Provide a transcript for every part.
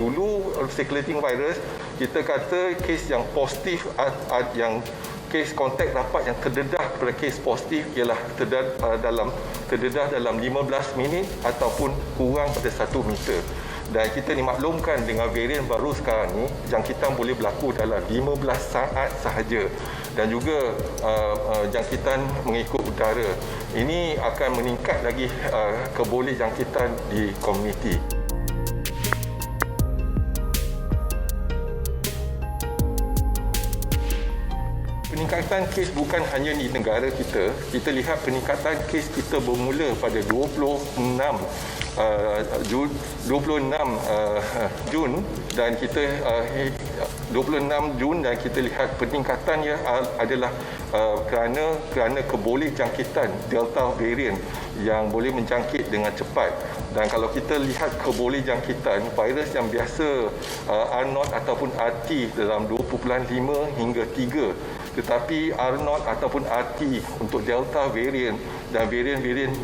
Dulu circulating virus, kita kata kes yang positif, yang kes kontak rapat yang terdedah kepada kes positif ialah terdedah dalam 15 minit ataupun kurang pada 1 meter. Dan kita dimaklumkan dengan varian baru sekarang ni, jangkitan boleh berlaku dalam 15 saat sahaja. Dan juga jangkitan mengikut udara. Ini akan meningkat lagi keboleh jangkitan di komuniti. Peningkatan kes bukan hanya di negara kita. Kita lihat peningkatan kes kita bermula pada 26 Jun dan kita 26 Jun dan kita lihat peningkatannya adalah kerana keboleh jangkitan Delta variant yang boleh menjangkit dengan cepat. Dan kalau kita lihat keboleh jangkitan virus yang biasa R0 ataupun RT dalam 2.5 hingga 3, tetapi R0 ataupun RT untuk Delta variant dan varian-varian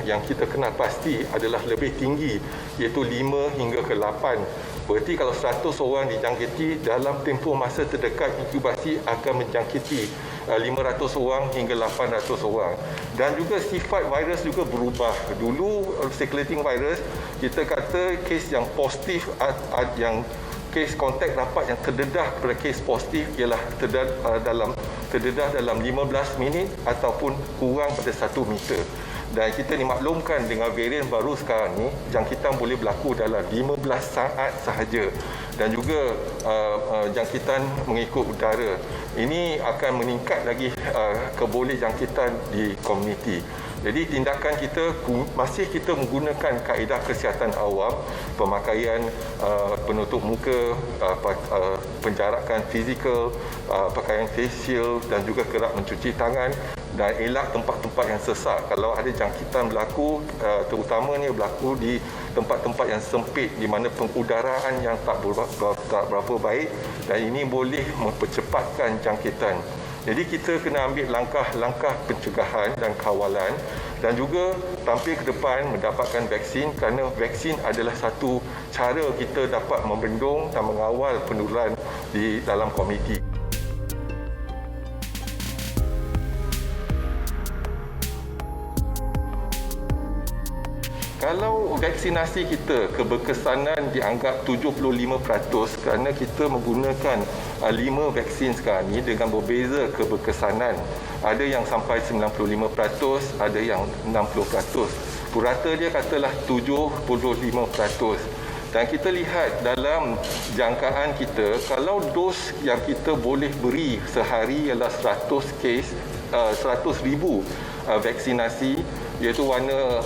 yang kita kenal pasti adalah lebih tinggi, iaitu 5 hingga ke 8. Berarti kalau 100 orang dijangkiti, dalam tempoh masa terdekat inkubasi akan menjangkiti 500 orang hingga 800 orang. Dan juga sifat virus juga berubah. Dulu circulating virus, kita kata kes yang positif, yang kes kontak rapat yang terdedah kepada kes positif ialah terdedah dalam 15 minit ataupun kurang pada 1 meter. Dan kita dimaklumkan dengan varian baru sekarang ni, jangkitan boleh berlaku dalam 15 saat sahaja. Dan juga jangkitan mengikut udara. Ini akan meningkat lagi keboleh jangkitan di komuniti. Jadi tindakan kita masih kita menggunakan kaedah kesihatan awam, pemakaian penutup muka, penjarakan fizikal, pakaian face shield dan juga kerap mencuci tangan dan elak tempat-tempat yang sesak. Kalau ada jangkitan berlaku, terutamanya berlaku di tempat-tempat yang sempit di mana pengudaraan yang tak berapa baik dan ini boleh mempercepatkan jangkitan. Jadi kita kena ambil langkah-langkah pencegahan dan kawalan dan juga tampil ke depan mendapatkan vaksin kerana vaksin adalah satu cara kita dapat membendung dan mengawal penularan di dalam komuniti. Kalau vaksinasi kita keberkesanan dianggap 75% kerana kita menggunakan 5 vaksin sekarang ini dengan berbeza keberkesanan. Ada yang sampai 95%, ada yang 60%. Purata dia katalah 75%. Dan kita lihat dalam jangkaan kita, kalau dos yang kita boleh beri sehari ialah 100,000 vaksinasi, iaitu warna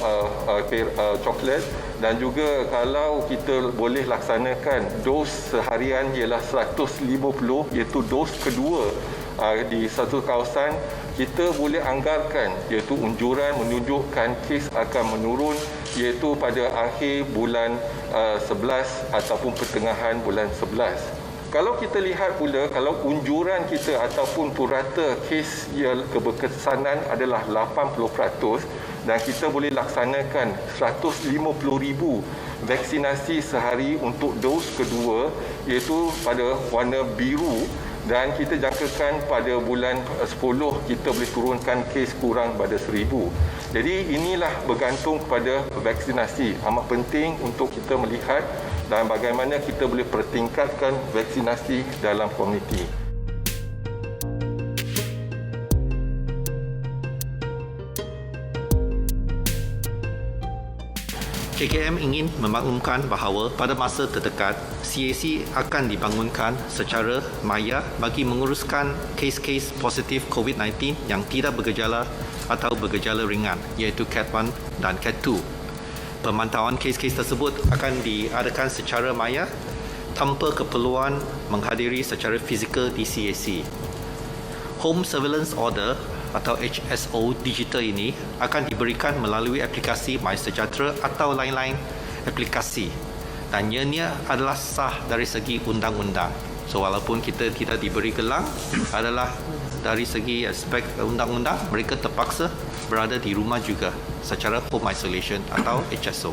coklat, dan juga kalau kita boleh laksanakan dos seharian ialah 150, iaitu dos kedua di satu kawasan, kita boleh anggarkan iaitu unjuran menunjukkan kes akan menurun iaitu pada akhir bulan 11 ataupun pertengahan bulan 11. Kalau kita lihat pula, kalau unjuran kita ataupun purata kes yang keberkesanan adalah 80% dan kita boleh laksanakan 150,000 vaksinasi sehari untuk dos kedua iaitu pada warna biru dan kita jangkakan pada bulan 10 kita boleh turunkan kes kurang pada 1,000. Jadi inilah bergantung kepada vaksinasi. Amat penting untuk kita melihat dan bagaimana kita boleh pertingkatkan vaksinasi dalam komuniti. KKM ingin memaklumkan bahawa pada masa terdekat, CAC akan dibangunkan secara maya bagi menguruskan kes-kes positif COVID-19 yang tidak bergejala atau bergejala ringan, iaitu Cat 1 dan Cat 2. Pemantauan kes-kes tersebut akan diadakan secara maya tanpa keperluan menghadiri secara fizikal di CAC. Home Surveillance Order atau HSO digital ini akan diberikan melalui aplikasi MySejahtera atau lain-lain aplikasi dan ianya adalah sah dari segi undang-undang. So walaupun kita tidak diberi gelang adalah dari segi aspek undang-undang mereka terpaksa berada di rumah juga secara home isolation atau HSO.